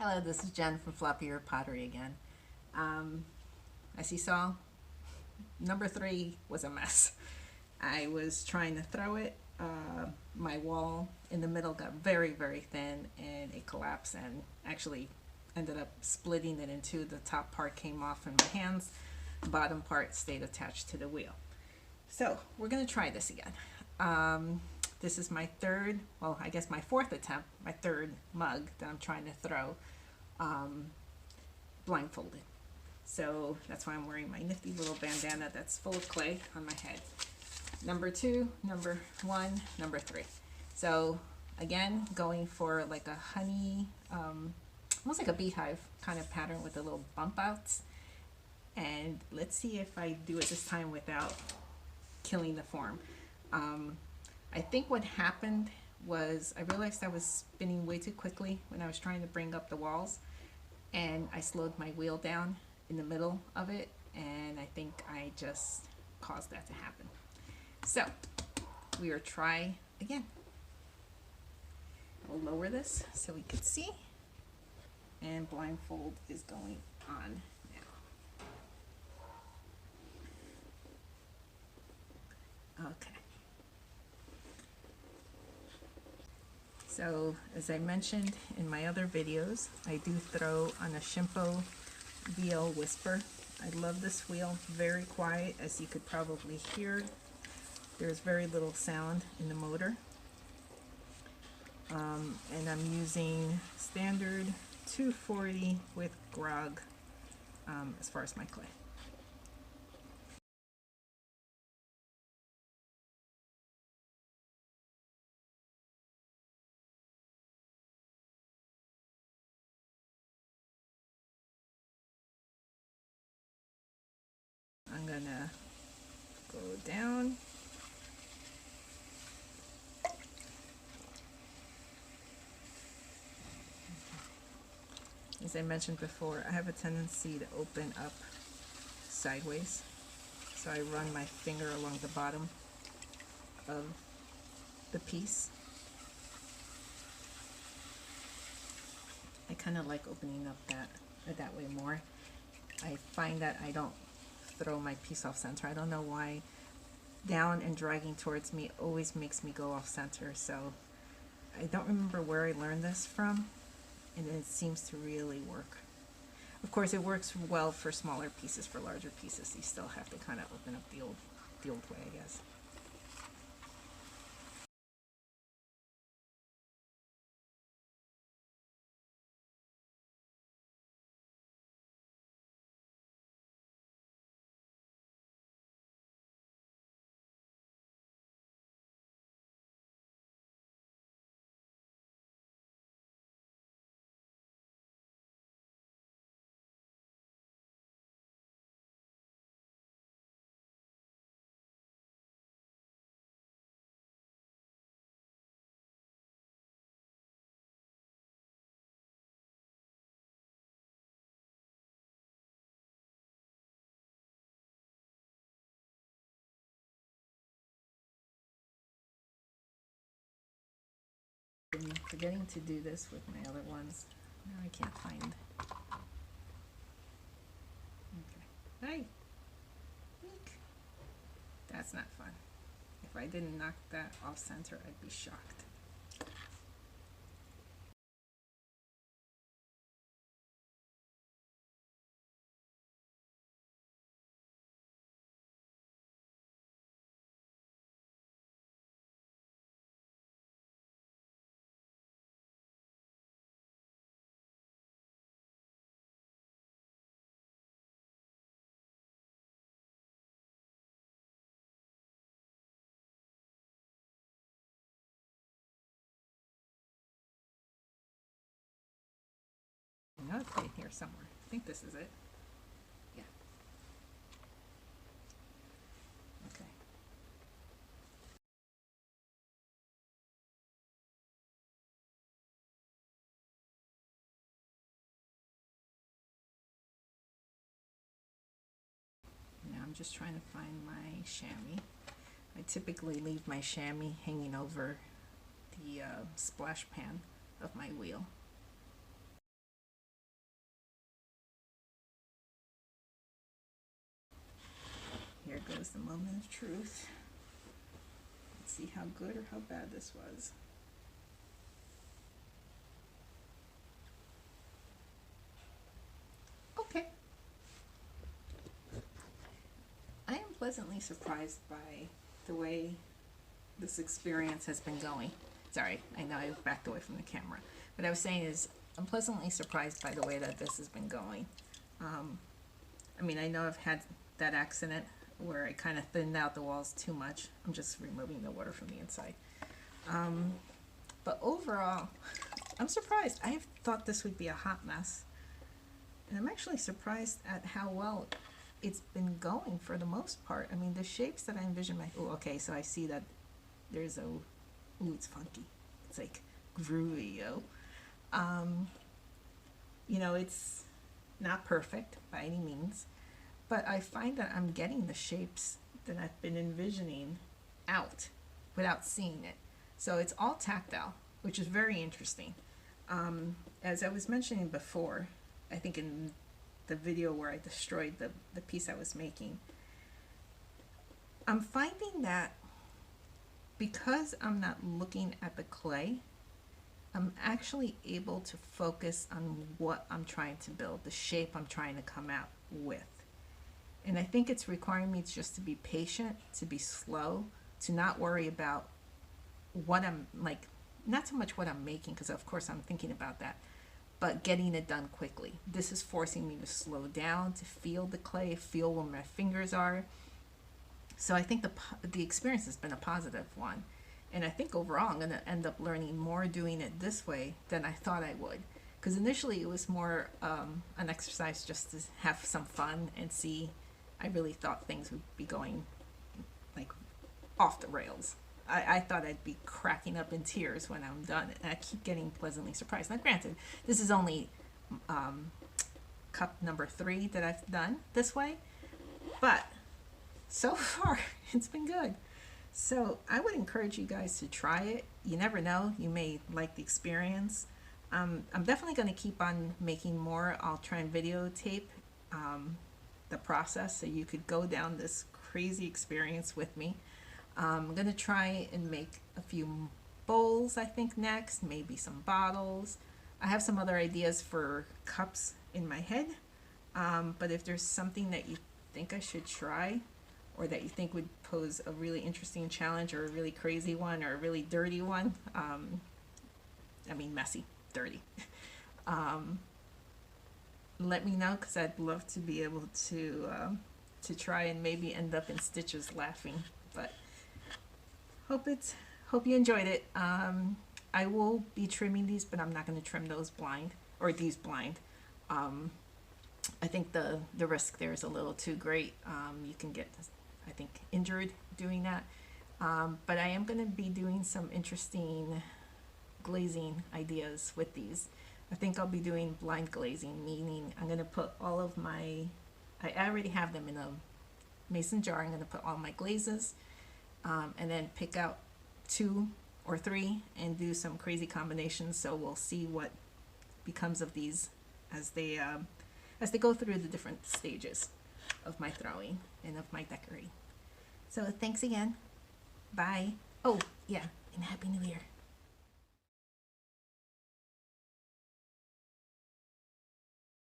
Hello, this is Jen from Floppier Pottery again. As you saw, number 3 was a mess. I was trying to throw it. My wall in the middle got very, very thin and it collapsed and actually ended up splitting it in two. The top part came off in my hands. The bottom part stayed attached to the wheel. So we're going to try this again. This is my third, well, I guess my fourth attempt, my third mug that I'm trying to throw blindfolded. So that's why I'm wearing my nifty little bandana that's full of clay on my head. Number 2, number 1, number 3. So again, going for like a honey, almost like a beehive kind of pattern with the little bump outs. And let's see if I do it this time without killing the form. I think what happened was I realized I was spinning way too quickly when I was trying to bring up the walls, and I slowed my wheel down in the middle of it, and I think I just caused that to happen. So we will try again. We'll lower this so we can see, and blindfold is going on now. Okay. So as I mentioned in my other videos, I do throw on a Shimpo VL Whisper. I love this wheel, very quiet, as you could probably hear. There's very little sound in the motor. And I'm using standard 240 with grog as far as my clay. I'm gonna go down. As I mentioned before, I have a tendency to open up sideways. So I run my finger along the bottom of the piece. I kind of like opening up that way more. I find that I don't throw my piece off center. I don't know why. Down and dragging towards me always makes me go off center. So I don't remember where I learned this from, and it seems to really work. Of course, it works well for smaller pieces. For larger pieces, you still have to kind of open up the old way, I guess. I'm forgetting to do this with my other ones. Now I can't find. Okay. Hey! Eek. That's not fun. If I didn't knock that off center, I'd be shocked. Okay, here somewhere. I think this is it. Yeah. Okay. Now I'm just trying to find my chamois. I typically leave my chamois hanging over the splash pan of my wheel. Here goes the moment of truth. Let's see how good or how bad this was. Okay. I am pleasantly surprised by the way this experience has been going. Sorry, I know I backed away from the camera. What I was saying is, I'm pleasantly surprised by the way that this has been going. I mean, I know I've had that accident where I kind of thinned out the walls too much. I'm just removing the water from the inside. But overall, I'm surprised. I thought this would be a hot mess. And I'm actually surprised at how well it's been going for the most part. I mean, the shapes that I envisioned, oh, okay, so I see that there's a, ooh, it's funky. It's like groovy, yo. You know, it's not perfect by any means, but I find that I'm getting the shapes that I've been envisioning out without seeing it. So it's all tactile, which is very interesting. As I was mentioning before, I think in the video where I destroyed the piece I was making, I'm finding that because I'm not looking at the clay, I'm actually able to focus on what I'm trying to build, the shape I'm trying to come out with. And I think it's requiring me just to be patient, to be slow, to not worry about what I'm like, not so much what I'm making, because of course I'm thinking about that, but getting it done quickly. This is forcing me to slow down, to feel the clay, feel where my fingers are. So I think the experience has been a positive one. And I think overall I'm going to end up learning more doing it this way than I thought I would. Because initially it was more an exercise just to have some fun and see. I really thought things would be going like off the rails. I thought I'd be cracking up in tears when I'm done. And I keep getting pleasantly surprised. Now granted, this is only cup number 3 that I've done this way. But so far it's been good. So I would encourage you guys to try it. You never know, you may like the experience. I'm definitely going to keep on making more. I'll try and videotape the process so you could go down this crazy experience with me. I'm going to try and make a few bowls, I think, next, maybe some bottles. I have some other ideas for cups in my head, but if there's something that you think I should try, or that you think would pose a really interesting challenge, or a really crazy one, or a really dirty one, I mean messy, dirty, let me know, because I'd love to be able to try and maybe end up in stitches laughing. But hope you enjoyed it. I will be trimming these, but I'm not going to trim those blind, or these blind. I think the risk there is a little too great. You can get, I think, injured doing that. But I am going to be doing some interesting glazing ideas with these. I think I'll be doing blind glazing, meaning I'm going to put all of my, I already have them in a mason jar. I'm going to put all my glazes and then pick out 2 or 3 and do some crazy combinations. So we'll see what becomes of these as they go through the different stages of my throwing and of my decorating. So thanks again. Bye. Oh, yeah, and Happy New Year.